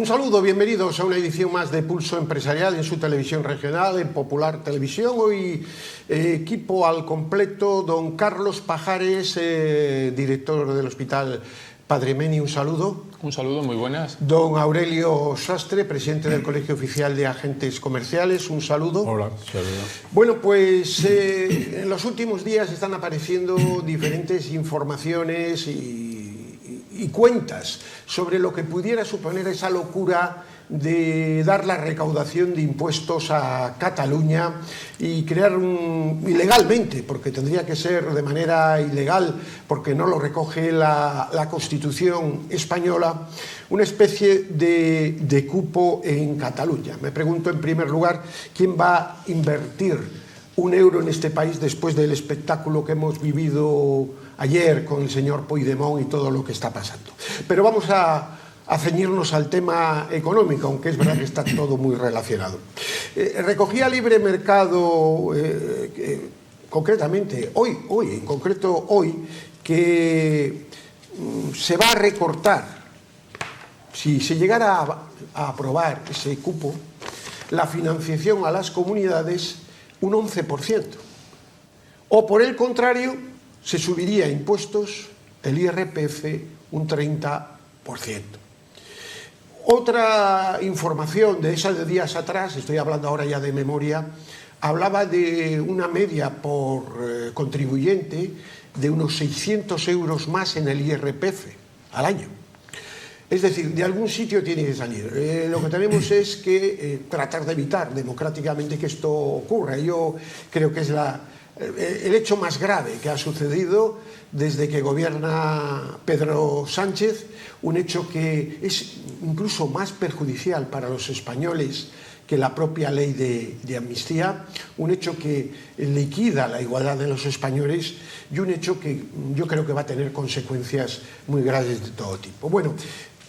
saludo, bienvenidos a una edición más de Pulso Empresarial en su televisión regional, en Popular Televisión. Hoy equipo al completo, don Carlos Pajares, director del Hospital Padre Meni, un saludo. Un saludo, muy buenas. Don Aurelio Sastre, presidente del Colegio Oficial de Agentes Comerciales, un saludo. Hola, saludo. Bueno, pues en los últimos días están apareciendo diferentes informaciones y cuentas sobre lo que pudiera suponer esa locura de dar la recaudación de impuestos a Cataluña y crear ilegalmente, porque tendría que ser de manera ilegal, porque no lo recoge la Constitución española, una especie de cupo en Cataluña. Me pregunto en primer lugar, ¿quién va a invertir un euro en este país después del espectáculo que hemos vivido ayer con el señor Puigdemont y todo lo que está pasando? Pero vamos a ceñirnos al tema económico, aunque es verdad que está todo muy relacionado. Recogía Libre Mercado, concretamente, hoy, que se va a recortar, si se llegara a aprobar ese cupo, la financiación a las comunidades un 11%. O por el contrario, se subiría impuestos, el IRPF, un 30%. Otra información de esas de días atrás, estoy hablando ahora ya de memoria, hablaba de una media por contribuyente de unos 600 euros más en el IRPF al año. Es decir, de algún sitio tiene que salir. Lo que tenemos es que tratar de evitar democráticamente que esto ocurra. Yo creo que es el hecho más grave que ha sucedido desde que gobierna Pedro Sánchez, un hecho que es incluso más perjudicial para los españoles que la propia ley de amnistía, un hecho que liquida la igualdad de los españoles y un hecho que yo creo que va a tener consecuencias muy graves de todo tipo. Bueno,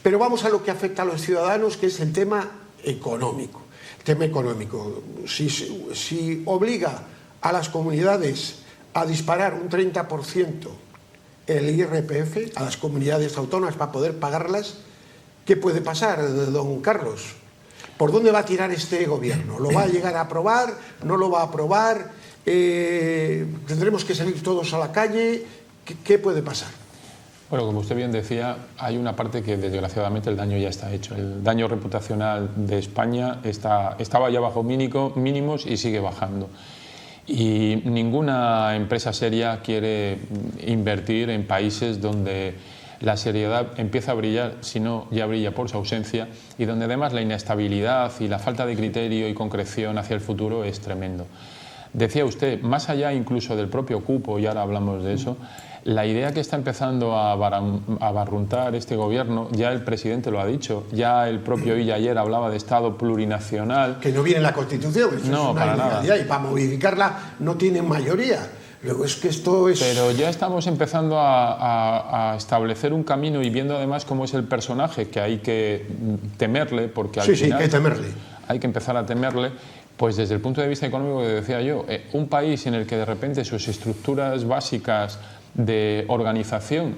pero vamos a lo que afecta a los ciudadanos, que es el tema económico. El tema económico, si obliga a las comunidades a disparar un 30% el IRPF, a las comunidades autónomas para poder pagarlas, ¿qué puede pasar, don Carlos? ¿Por dónde va a tirar este gobierno? ¿Lo va a llegar a aprobar? ¿No lo va a aprobar? ¿Tendremos que salir todos a la calle? ¿Qué puede pasar? Bueno, como usted bien decía, hay una parte que desgraciadamente el daño ya está hecho. El daño reputacional de España estaba ya bajo mínimos y sigue bajando. Y ninguna empresa seria quiere invertir en países donde la seriedad empieza a brillar, si no ya brilla por su ausencia, y donde además la inestabilidad y la falta de criterio y concreción hacia el futuro es tremendo. Decía usted, más allá incluso del propio cupo, y ahora hablamos de eso, la idea que está empezando a barruntar este gobierno, ya el presidente lo ha dicho, ya el propio Illa ayer hablaba de Estado plurinacional. Que no viene en la Constitución, eso no, es una para nada. Y para modificarla no tienen mayoría. Luego es que esto es... Pero ya estamos empezando a establecer un camino y viendo además cómo es el personaje, que hay que temerle, porque al final... Sí, hay que temerle. Hay que empezar a temerle. Pues desde el punto de vista económico, que decía yo, un país en el que de repente sus estructuras básicas de organización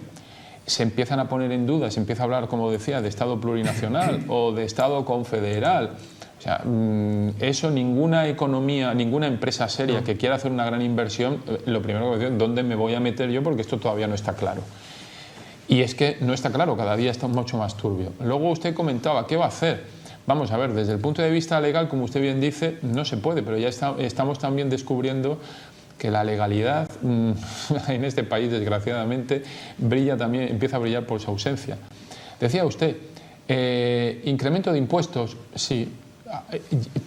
se empiezan a poner en duda, se empieza a hablar, como decía, de Estado plurinacional o de Estado confederal. O sea, eso ninguna economía, ninguna empresa seria que quiera hacer una gran inversión, lo primero que decir, ¿dónde me voy a meter yo? Porque esto todavía no está claro. Y es que no está claro, cada día está mucho más turbio. Luego usted comentaba, ¿qué va a hacer? Vamos a ver, desde el punto de vista legal, como usted bien dice, no se puede, pero ya estamos también descubriendo que la legalidad en este país, desgraciadamente, empieza a brillar por su ausencia. Decía usted, incremento de impuestos, sí,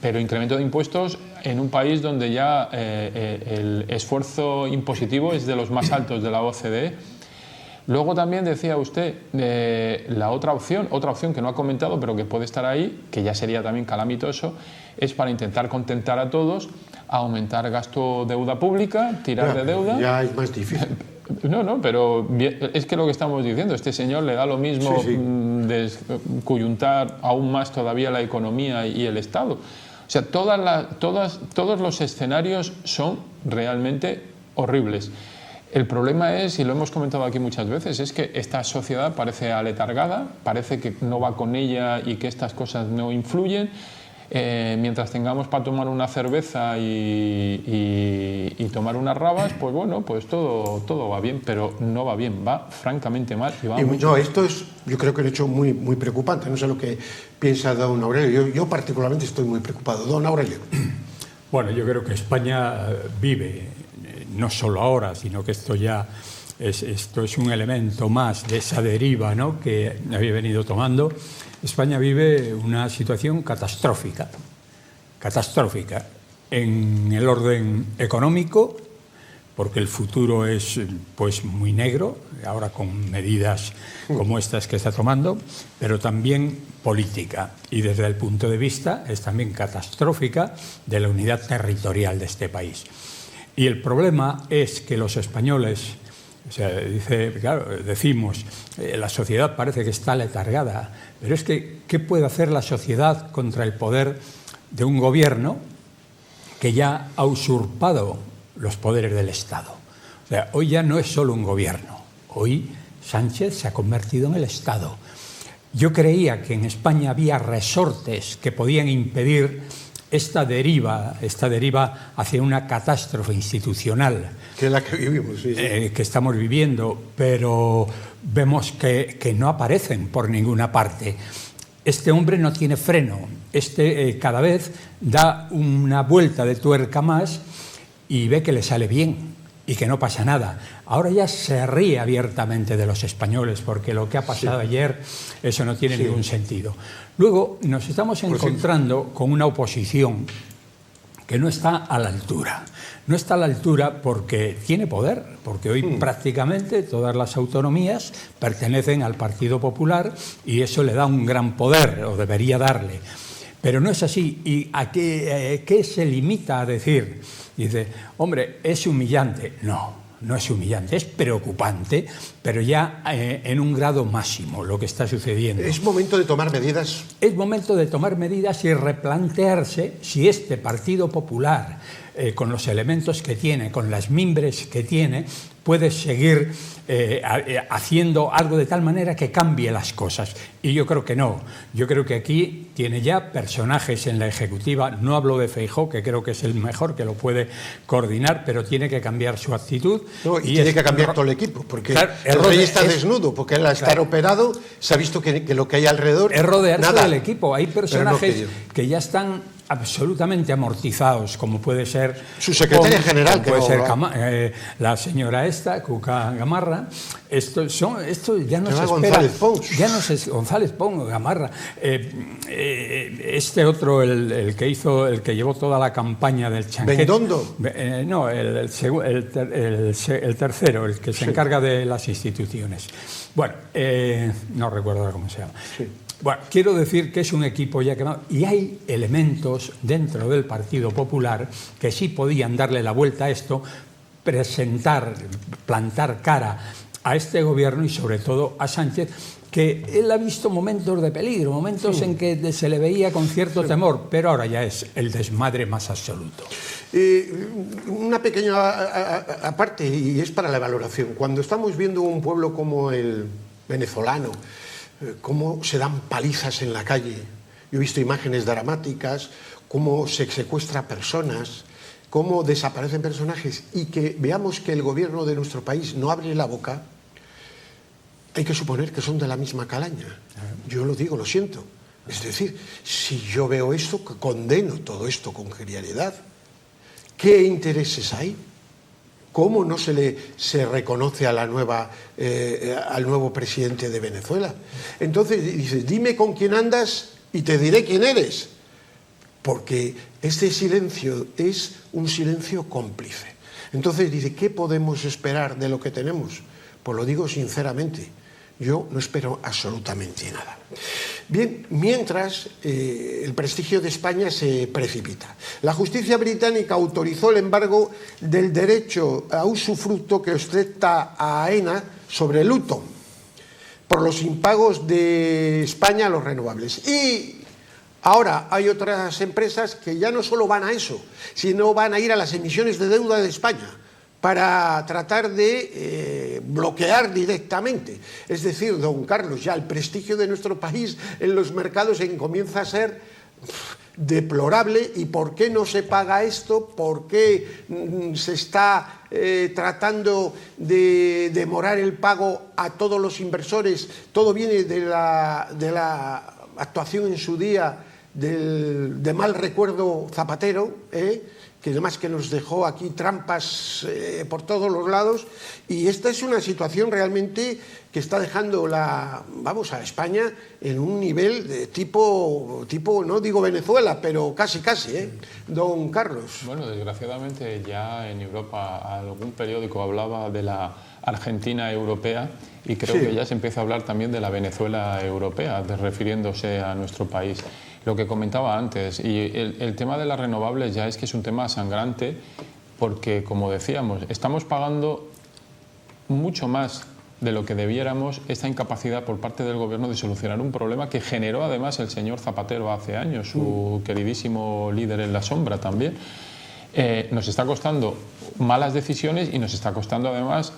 pero incremento de impuestos en un país donde ya el esfuerzo impositivo es de los más altos de la OCDE. Luego también decía usted la otra opción que no ha comentado, pero que puede estar ahí, que ya sería también calamitoso, es para intentar contentar a todos, aumentar gasto deuda pública, tirar de deuda. Ya es más difícil. No, pero es que lo que estamos diciendo, este señor le da lo mismo descoyuntar aún más todavía la economía y el Estado. O sea, todos los escenarios son realmente horribles. El problema es, y lo hemos comentado aquí muchas veces, es que esta sociedad parece aletargada, parece que no va con ella y que estas cosas no influyen. Mientras tengamos para tomar una cerveza y tomar unas rabas, pues bueno, pues todo va bien, pero no va bien, va francamente mal. Esto es, yo creo que un hecho muy, muy preocupante. No sé lo que piensa don Aurelio. Yo particularmente estoy muy preocupado. Don Aurelio. Bueno, yo creo que España vive, no solo ahora, sino que esto es un elemento más de esa deriva, ¿no?, que había venido tomando. España vive una situación catastrófica en el orden económico, porque el futuro es pues muy negro, ahora con medidas como estas que está tomando, pero también política, y desde el punto de vista es también catastrófica de la unidad territorial de este país. Y el problema es que los españoles, o sea, decimos, la sociedad parece que está letargada, pero es que, ¿qué puede hacer la sociedad contra el poder de un gobierno que ya ha usurpado los poderes del Estado? O sea, hoy ya no es solo un gobierno, hoy Sánchez se ha convertido en el Estado. Yo creía que en España había resortes que podían impedir esta deriva hacia una catástrofe institucional, que es la que vivimos, sí. Que estamos viviendo, pero vemos que no aparecen por ninguna parte. Este hombre no tiene freno, cada vez da una vuelta de tuerca más y ve que le sale bien y que no pasa nada. Ahora ya se ríe abiertamente de los españoles, porque lo que ha pasado ayer, eso no tiene ningún sentido. Luego nos estamos encontrando con una oposición que no está a la altura. No está a la altura porque tiene poder, porque hoy prácticamente todas las autonomías pertenecen al Partido Popular y eso le da un gran poder, o debería darle. Pero no es así. ¿Y a qué se limita a decir? Dice, hombre, es humillante. No es humillante, es preocupante, pero ya en un grado máximo lo que está sucediendo. Es momento de tomar medidas. Es momento de tomar medidas y replantearse si este Partido Popular, con los elementos que tiene, con las mimbres que tiene, puede seguir haciendo algo de tal manera que cambie las cosas. Y yo creo que no. Yo creo que aquí tiene ya personajes en la ejecutiva. No hablo de Feijóo, que creo que es el mejor que lo puede coordinar, pero tiene que cambiar su actitud. No, y tiene que cambiar todo el equipo, porque claro, el rey está desnudo, porque al estar operado se ha visto que lo que hay alrededor es rodearse del equipo. Hay personajes que ya están absolutamente amortizados, como puede ser su secretaria general, puede ser la señora Cuca Gamarra. Esto ya no se espera. Ya no se González Pons, Gamarra. Este otro, el que llevó toda la campaña del chanquete. ¿Bendondo? No, el tercero, el que se encarga de las instituciones. Bueno, no recuerdo cómo se llama. Sí. Bueno, quiero decir que es un equipo ya quemado y hay elementos dentro del Partido Popular que sí podían darle la vuelta a esto, plantar cara a este gobierno y sobre todo a Sánchez, que él ha visto momentos de peligro, momentos en que se le veía con cierto temor, pero ahora ya es el desmadre más absoluto. Una pequeña aparte, y es para la valoración. Cuando estamos viendo un pueblo como el venezolano, cómo se dan palizas en la calle. Yo he visto imágenes dramáticas, cómo se secuestra personas, cómo desaparecen personajes, y que veamos que el gobierno de nuestro país no abre la boca, hay que suponer que son de la misma calaña. Yo lo digo, lo siento. Es decir, si yo veo esto, condeno todo esto con genialidad. ¿Qué intereses hay? ¿Cómo no se reconoce a al nuevo presidente de Venezuela? Entonces dices, dime con quién andas y te diré quién eres. Porque este silencio es un silencio cómplice. Entonces dice, ¿qué podemos esperar de lo que tenemos? Pues lo digo sinceramente, yo no espero absolutamente nada. Bien, mientras el prestigio de España se precipita. La justicia británica autorizó el embargo del derecho a usufructo que ostenta a AENA sobre Luton por los impagos de España a los renovables. Y ahora hay otras empresas que ya no solo van a eso, sino van a ir a las emisiones de deuda de España, para tratar de bloquear directamente. Es decir, don Carlos, ya el prestigio de nuestro país en los mercados comienza a ser deplorable. ¿Y por qué no se paga esto? ¿Por qué se está tratando de demorar el pago a todos los inversores? Todo viene de la actuación en su día de mal recuerdo Zapatero, que además que nos dejó aquí trampas por todos los lados, y esta es una situación realmente que está dejando a España en un nivel de tipo, no digo Venezuela, pero casi, don Carlos. Bueno, desgraciadamente ya en Europa algún periódico hablaba de la Argentina europea, y creo que ya se empieza a hablar también de la Venezuela europea, refiriéndose a nuestro país. Lo que comentaba antes, y el tema de las renovables ya es que es un tema sangrante, porque, como decíamos, estamos pagando mucho más de lo que debiéramos esta incapacidad por parte del gobierno de solucionar un problema que generó además el señor Zapatero hace años, su queridísimo líder en la sombra también. Nos está costando malas decisiones y nos está costando además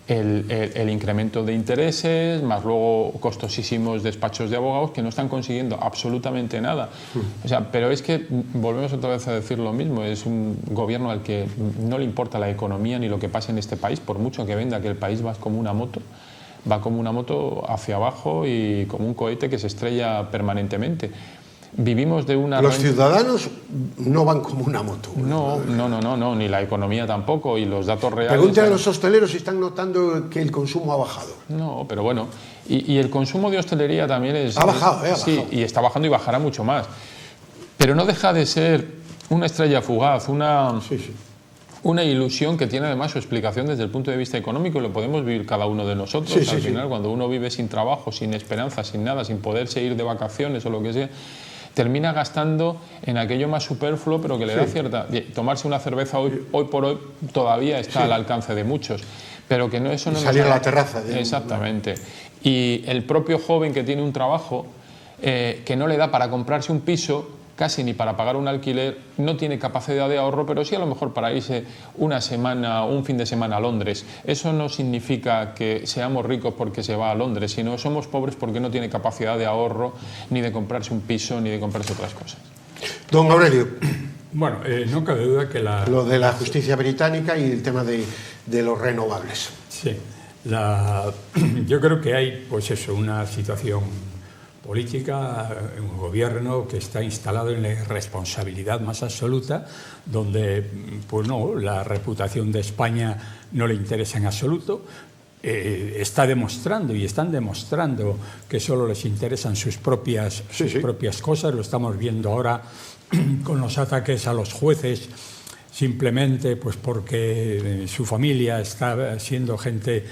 el incremento de intereses, más luego costosísimos despachos de abogados que no están consiguiendo absolutamente nada. O sea, pero es que volvemos otra vez a decir lo mismo, es un gobierno al que no le importa la economía ni lo que pasa en este país, por mucho que venda que el país va como una moto hacia abajo y como un cohete que se estrella permanentemente. Vivimos de una... Los ciudadanos no van como una moto. No, ni la economía tampoco, y los datos reales... Pregúntale a los hosteleros si están notando que el consumo ha bajado. No, pero bueno, y el consumo de hostelería también es... Ha bajado. Sí, y está bajando y bajará mucho más. Pero no deja de ser una estrella fugaz, una ilusión que tiene además su explicación desde el punto de vista económico, y lo podemos vivir cada uno de nosotros. Al final, cuando uno vive sin trabajo, sin esperanza, sin nada, sin poderse ir de vacaciones o lo que sea, termina gastando en aquello más superfluo, pero que le da cierta... Tomarse una cerveza hoy por hoy todavía está al alcance de muchos, pero que eso no... Salir a la terraza. Exactamente. Y el propio joven que tiene un trabajo que no le da para comprarse un piso, casi ni para pagar un alquiler, no tiene capacidad de ahorro, pero sí a lo mejor para irse una semana, un fin de semana a Londres. Eso no significa que seamos ricos porque se va a Londres, sino somos pobres porque no tiene capacidad de ahorro, ni de comprarse un piso, ni de comprarse otras cosas. Don Aurelio. Bueno, no cabe duda que lo de la justicia británica y el tema de los renovables. Sí, yo creo que hay, pues eso, una situación política, un gobierno que está instalado en la irresponsabilidad más absoluta, donde pues no, la reputación de España no le interesa en absoluto. Está demostrando y están demostrando que solo les interesan sus propias cosas. Lo estamos viendo ahora con los ataques a los jueces, simplemente pues porque su familia está siendo gente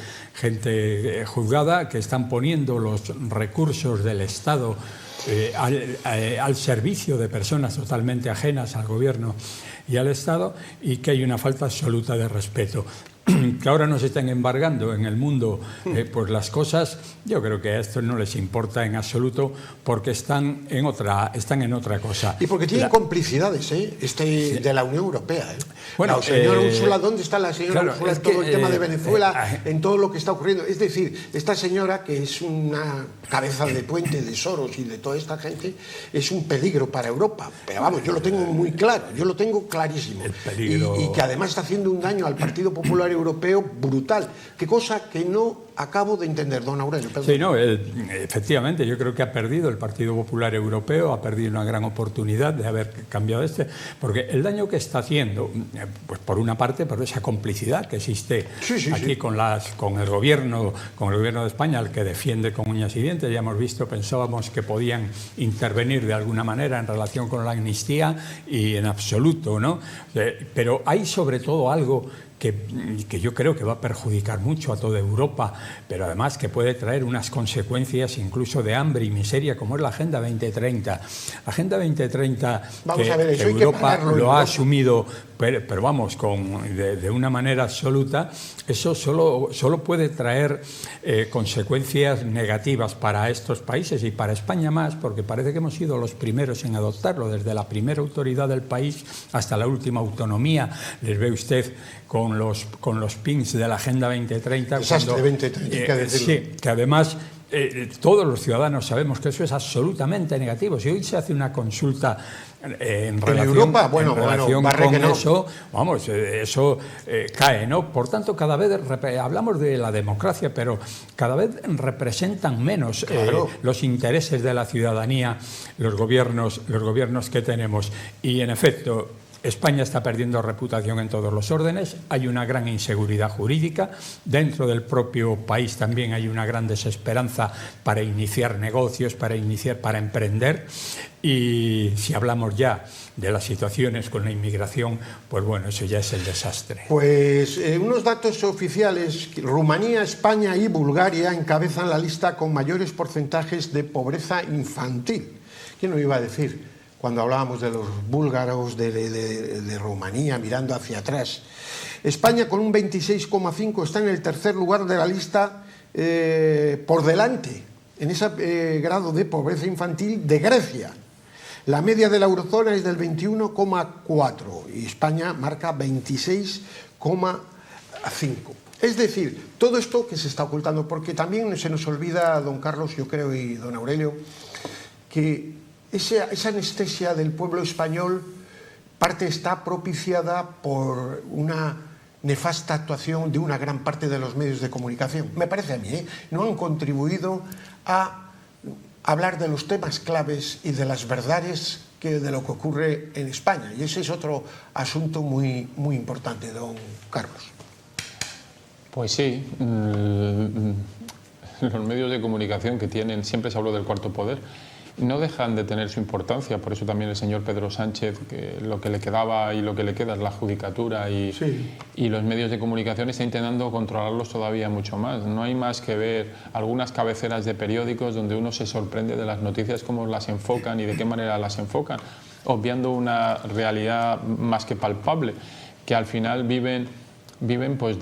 juzgada, que están poniendo los recursos del Estado al servicio de personas totalmente ajenas al gobierno y al Estado, y que hay una falta absoluta de respeto. Que ahora nos están embargando en el mundo pues las cosas, yo creo que a esto no les importa en absoluto, porque están en otra cosa. Y porque tienen complicidades de la Unión Europea. Bueno, la señora Úrsula, ¿dónde está la señora Úrsula en todo el tema de Venezuela, en todo lo que está ocurriendo? Es decir, esta señora, que es una cabeza de puente de Soros y de toda esta gente, es un peligro para Europa. Pero vamos, yo lo tengo muy claro, yo lo tengo clarísimo. Y que además está haciendo un daño al Partido Popular Europeo brutal. Qué cosa que no acabo de entender, don Aurelio. Perdón. Sí, no, efectivamente, yo creo que ha perdido el Partido Popular Europeo, ha perdido una gran oportunidad de haber cambiado porque el daño que está haciendo, pues por una parte, por esa complicidad que existe aquí con el gobierno de España, al que defiende con uñas y dientes. Ya hemos visto, pensábamos que podían intervenir de alguna manera en relación con la amnistía, y en absoluto, ¿no? Pero hay sobre todo algo que yo creo que va a perjudicar mucho a toda Europa, pero además que puede traer unas consecuencias incluso de hambre y miseria, como es la Agenda 2030. La Agenda 2030, que Europa lo ha asumido pero vamos, de una manera absoluta, eso solo puede traer consecuencias negativas para estos países y para España más, porque parece que hemos sido los primeros en adoptarlo, desde la primera autoridad del país hasta la última autonomía. Les ve usted con los pins de la Agenda 2030. Desastre 2030, sí, que además todos los ciudadanos sabemos que eso es absolutamente negativo. Si hoy se hace una consulta en relación, Europa, bueno, con eso, vamos, eso cae, ¿no? Por tanto, cada vez hablamos de la democracia, pero cada vez representan menos los intereses de la ciudadanía, los gobiernos que tenemos. Y en efecto, España está perdiendo reputación en todos los órdenes, hay una gran inseguridad jurídica, dentro del propio país también hay una gran desesperanza para iniciar negocios, para emprender, y si hablamos ya de las situaciones con la inmigración, pues bueno, eso ya es el desastre. Pues unos datos oficiales: Rumanía, España y Bulgaria encabezan la lista con mayores porcentajes de pobreza infantil. ¿Quién lo iba a decir? Cuando hablábamos de los búlgaros, de Rumanía, mirando hacia atrás. España, con un 26,5, está en el tercer lugar de la lista, por delante, en ese grado de pobreza infantil, de Grecia. La media de la eurozona es del 21,4 y España marca 26,5. Es decir, todo esto que se está ocultando, porque también se nos olvida, don Carlos, yo creo, y don Aurelio, que esa anestesia del pueblo español parte está propiciada por una nefasta actuación de una gran parte de los medios de comunicación. Me parece a mí, no han contribuido a hablar de los temas claves y de las verdades de lo que ocurre en España. Y ese es otro asunto muy, muy importante, don Carlos. Pues sí, los medios de comunicación que tienen, siempre se habló del cuarto poder, no dejan de tener su importancia. Por eso también el señor Pedro Sánchez, que lo que le quedaba y lo que le queda es la judicatura, y los medios de comunicación están intentando controlarlos todavía mucho más. No hay más que ver algunas cabeceras de periódicos donde uno se sorprende de las noticias, cómo las enfocan y de qué manera las enfocan, obviando una realidad más que palpable, que al final viven pues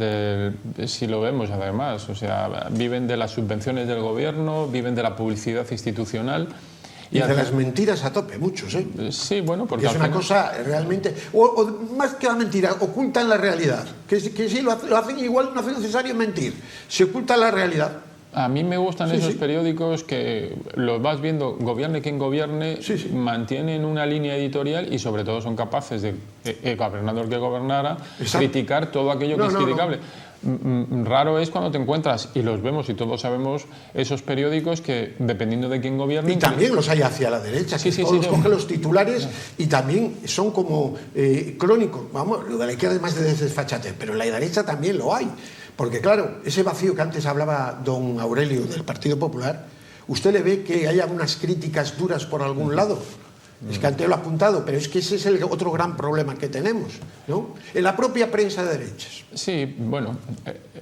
si lo vemos además, o sea, viven de las subvenciones del gobierno, viven de la publicidad institucional. Y de las mentiras a tope, muchos, ¿eh? Sí, bueno, porque es una cosa realmente, o más que la mentira, ocultan la realidad, que sí lo hacen igual, no hace necesario mentir, se oculta la realidad. A mí me gustan esos periódicos que los vas viendo, gobierne quien gobierne, mantienen una línea editorial y sobre todo son capaces de, gobernando el que gobernara, criticar todo aquello que es criticable. Raro es cuando te encuentras, y los vemos y todos sabemos, esos periódicos que, dependiendo de quién gobierne... Y también los hay hacia la derecha, que todos cogen los titulares y también son como crónicos. Vamos, lo de la izquierda es más de desfachatez, pero en la derecha también lo hay. Porque claro, ese vacío que antes hablaba don Aurelio del Partido Popular, usted le ve que hay algunas críticas duras por algún lado. Es que antes lo ha apuntado, pero es que ese es el otro gran problema que tenemos, ¿no? En la propia prensa de derechas. Sí, bueno,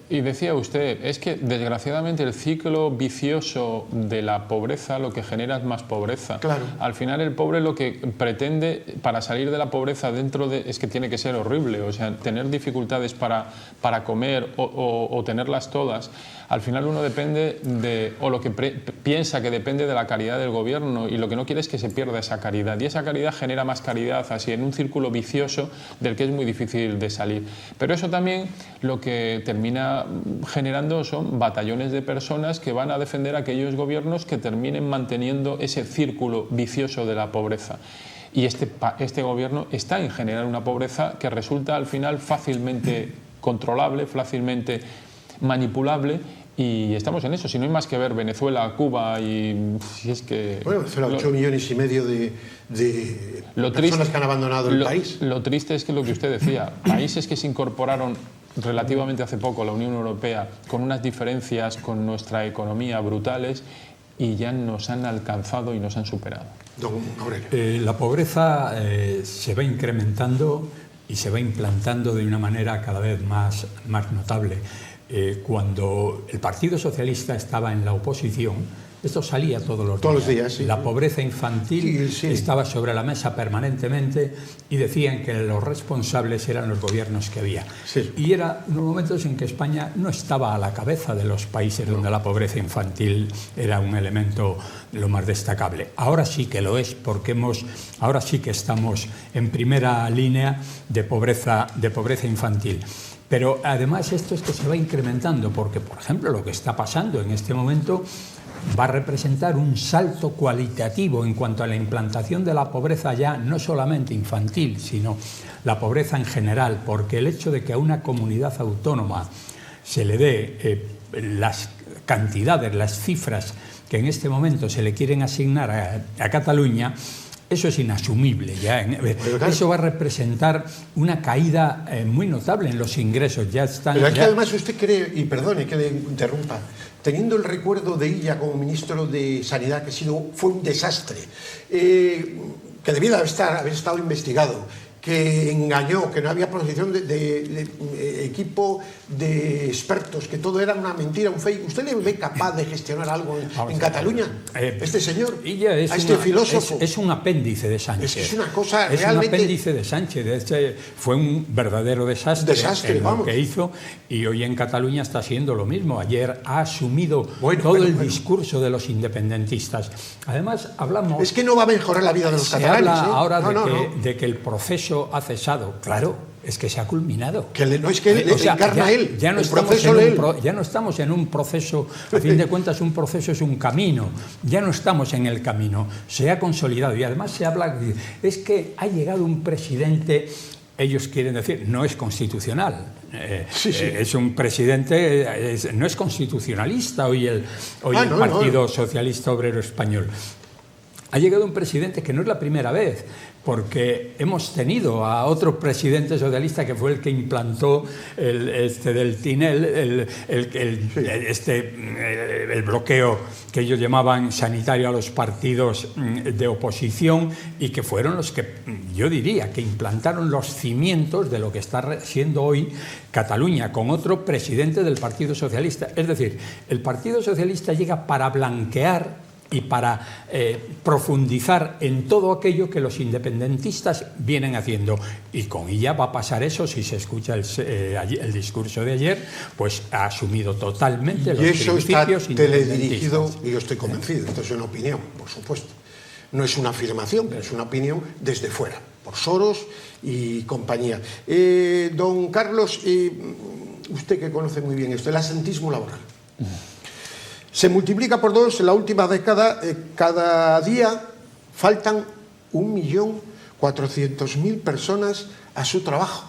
y decía usted, es que desgraciadamente el ciclo vicioso de la pobreza lo que genera es más pobreza. Claro. Al final el pobre lo que pretende para salir de la pobreza es que tiene que ser horrible, o sea, tener dificultades para comer o tenerlas todas. Al final uno depende o lo que piensa que depende de la caridad del gobierno, y lo que no quiere es que se pierda esa caridad, y esa caridad genera más caridad, así en un círculo vicioso del que es muy difícil de salir. Pero eso también lo que termina generando son batallones de personas que van a defender a aquellos gobiernos que terminen manteniendo ese círculo vicioso de la pobreza. Y este gobierno está en generar una pobreza que resulta al final fácilmente controlable, fácilmente manipulable, y estamos en eso. Si no hay más que ver Venezuela, Cuba, y si es que... Bueno, Venezuela, 8,5 millones de personas que han abandonado el país. Lo triste es que lo que usted decía, países que se incorporaron relativamente hace poco a la Unión Europea con unas diferencias con nuestra economía brutales, y ya nos han alcanzado y nos han superado. Don Aurelio. La pobreza se va incrementando y se va implantando de una manera cada vez más notable. Cuando el Partido Socialista estaba en la oposición, Esto salía todos los días. Todos los días, sí. La pobreza infantil estaba sobre la mesa permanentemente y decían que los responsables eran los gobiernos que había. Sí. Y era unos momentos en que España no estaba a la cabeza de los países donde la pobreza infantil era un elemento lo más destacable. Ahora sí que lo es, porque ahora sí que estamos en primera línea de pobreza infantil. Pero además esto es que se va incrementando, porque, por ejemplo, lo que está pasando en este momento va a representar un salto cualitativo en cuanto a la implantación de la pobreza ya no solamente infantil, sino la pobreza en general, porque el hecho de que a una comunidad autónoma se le dé las cantidades, las cifras que en este momento se le quieren asignar a Cataluña, eso es inasumible ya. Eso va a representar una caída muy notable en los ingresos. Pero aquí además usted cree, y perdone que le interrumpa, teniendo el recuerdo de Illa como ministro de Sanidad, que fue un desastre, que debía haber estado investigado, que engañó, que no había posición de equipo de expertos, que todo era una mentira, un fake. ¿Usted le ve capaz de gestionar algo en Cataluña? Este señor, este filósofo. Es un apéndice de Sánchez. Es una cosa realmente... Es un apéndice de Sánchez. Fue un verdadero desastre lo que hizo, y hoy en Cataluña está siendo lo mismo. Ayer ha asumido todo el discurso de los independentistas. Además, hablamos... Es que no va a mejorar la vida de los catalanes. Se habla ahora de que el proceso ha cesado. Claro, es que se ha culminado. No es que encarna él. Ya no estamos en un proceso, a fin de cuentas un proceso es un camino. Ya no estamos en el camino. Se ha consolidado y además se habla, es que ha llegado un presidente, ellos quieren decir, no es constitucional. Es un presidente, no es constitucionalista hoy el Partido Socialista Obrero Español. Ha llegado un presidente que no es la primera vez, porque hemos tenido a otro presidente socialista que fue el que implantó del Tinel, el bloqueo que ellos llamaban sanitario a los partidos de oposición, y que fueron los que, yo diría, que implantaron los cimientos de lo que está siendo hoy Cataluña, con otro presidente del Partido Socialista. Es decir, el Partido Socialista llega para blanquear y para profundizar en todo aquello que los independentistas vienen haciendo. Y con ella va a pasar eso. Si se escucha el discurso de ayer, pues ha asumido totalmente los principios independentistas. Y eso está teledirigido, y yo estoy convencido. Esto es una opinión, por supuesto. No es una afirmación, pero es una opinión desde fuera, por Soros y compañía. Don Carlos, usted que conoce muy bien esto, el asentismo laboral. Se multiplica por 2 en la última década. Cada día faltan 1.400.000 personas a su trabajo.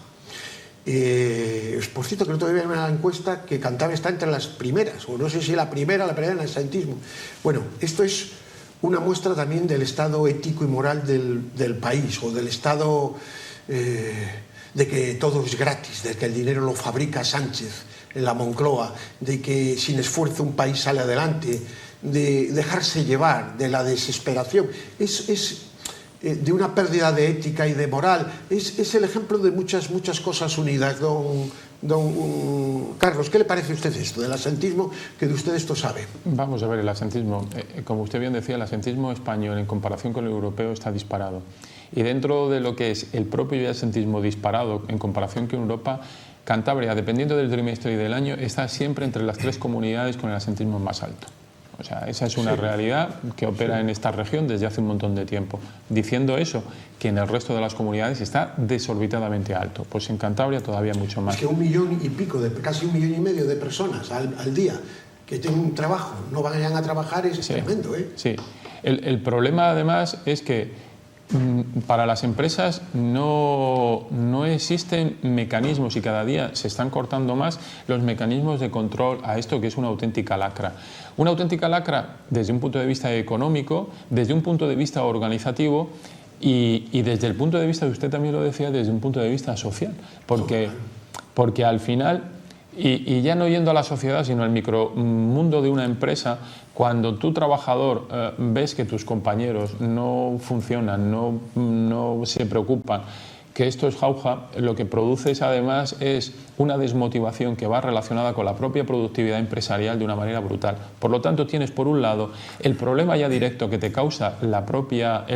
Por cierto, que no todavía hay una encuesta que Cantabria está entre las primeras, o no sé si la primera en el asentismo. Bueno, esto es una muestra también del estado ético y moral del país, o del estado de que todo es gratis, de que el dinero lo fabrica Sánchez en la Moncloa, de que sin esfuerzo un país sale adelante, de dejarse llevar, de la desesperación. Es de una pérdida de ética y de moral. Es el ejemplo de muchas cosas unidas. Don Carlos, ¿qué le parece a usted esto del asentismo, que de usted esto sabe? Vamos a ver, el asentismo, como usted bien decía, el asentismo español en comparación con el europeo está disparado. Y dentro de lo que es el propio asentismo disparado en comparación con Europa, Cantabria, dependiendo del trimestre y del año, está siempre entre las 3 comunidades con el asentismo más alto. O sea, esa es una realidad que opera en esta región desde hace un montón de tiempo. Diciendo eso, que en el resto de las comunidades está desorbitadamente alto. Pues en Cantabria todavía mucho más. Es que 1,5 millones, casi 1,5 millones de personas al día que tienen un trabajo, no vayan a trabajar, es tremendo, ¿eh? Sí. El problema, además, es que para las empresas no existen mecanismos, y cada día se están cortando más los mecanismos de control a esto, que es una auténtica lacra. Una auténtica lacra desde un punto de vista económico, desde un punto de vista organizativo y desde el punto de vista, usted también lo decía, desde un punto de vista social. Porque al final, y ya no yendo a la sociedad, sino al micromundo de una empresa, cuando tú, trabajador, ves que tus compañeros no funcionan, no se preocupan, que esto es jauja, lo que produce además es una desmotivación que va relacionada con la propia productividad empresarial de una manera brutal. Por lo tanto, tienes por un lado el problema ya directo que te causa el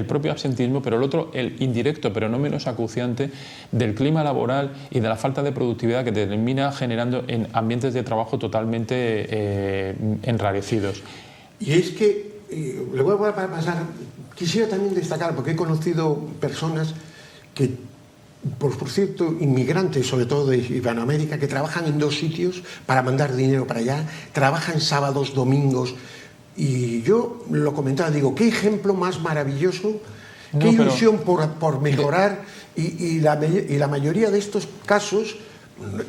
propio absentismo, pero el otro, el indirecto, pero no menos acuciante, del clima laboral y de la falta de productividad que te termina generando en ambientes de trabajo totalmente enrarecidos. Y es que, le voy a pasar, quisiera también destacar, porque he conocido personas que, por cierto, inmigrantes, sobre todo de Hispanoamérica, que trabajan en 2 sitios para mandar dinero para allá, trabajan sábados, domingos, y yo lo comentaba, digo, qué ejemplo más maravilloso, qué ilusión por mejorar, y la mayoría de estos casos,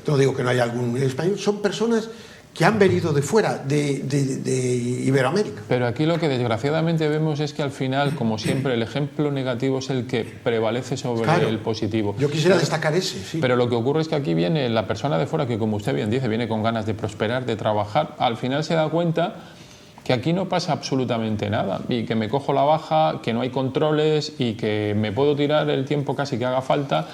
no digo que no haya algún español, son personas que han venido de fuera, de Iberoamérica. Pero aquí lo que desgraciadamente vemos es que al final, como siempre, el ejemplo negativo es el que prevalece sobre el positivo. Yo quisiera destacar ese, sí. Pero lo que ocurre es que aquí viene la persona de fuera que, como usted bien dice, viene con ganas de prosperar, de trabajar, al final se da cuenta que aquí no pasa absolutamente nada y que me cojo la baja, que no hay controles y que me puedo tirar el tiempo casi que haga falta.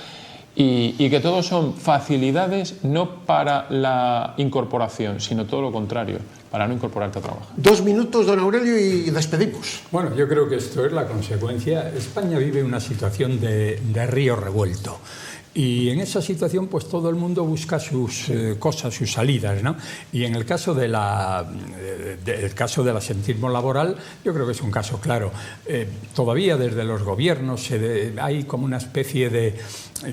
Y que todo son facilidades no para la incorporación, sino todo lo contrario, para no incorporarte a trabajar. 2 minutos, don Aurelio, y despedimos. Bueno, yo creo que esto es la consecuencia. España vive una situación de río revuelto. Y en esa situación, pues todo el mundo busca sus cosas, sus salidas, ¿no? Y en el caso del asentismo laboral, yo creo que es un caso claro. Todavía desde los gobiernos hay como una especie de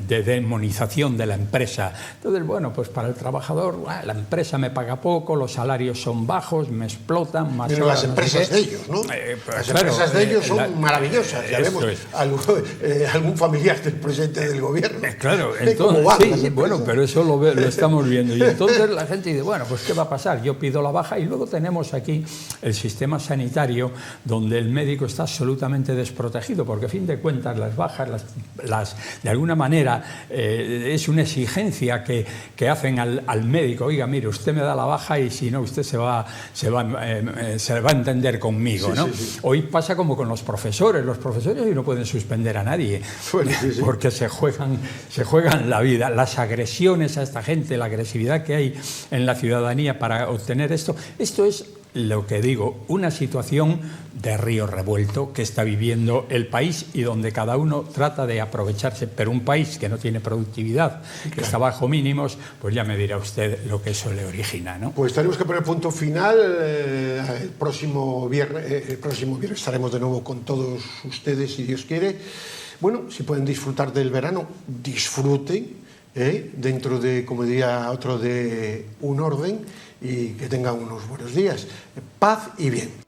demonización de la empresa. Entonces, bueno, pues para el trabajador, la empresa me paga poco, los salarios son bajos, me explotan más. Pero las empresas de ellos, ¿no? Las empresas de ellos son maravillosas. Ya vemos algún familiar del presidente del gobierno. Claro, entonces, sí, bueno, pero eso lo estamos viendo. Y entonces la gente dice, bueno, pues ¿qué va a pasar? Yo pido la baja y luego tenemos aquí el sistema sanitario donde el médico está absolutamente desprotegido, porque a fin de cuentas las bajas, de alguna manera, es una exigencia que hacen al médico. Oiga, mire, usted me da la baja y si no, usted se va a entender conmigo, ¿no? Sí. Hoy pasa como con los profesores. Los profesores hoy no pueden suspender a nadie, porque se juegan la vida. Las agresiones a esta gente, la agresividad que hay en la ciudadanía para obtener esto es lo que digo, una situación de río revuelto que está viviendo el país y donde cada uno trata de aprovecharse, pero un país que no tiene productividad, que está bajo mínimos, pues ya me dirá usted lo que eso le origina, ¿no? Pues tenemos que poner punto final. El próximo viernes estaremos de nuevo con todos ustedes, si Dios quiere. Bueno, si pueden disfrutar del verano, disfruten, dentro de, como diría otro, de un orden, y que tengan unos buenos días. Paz y bien.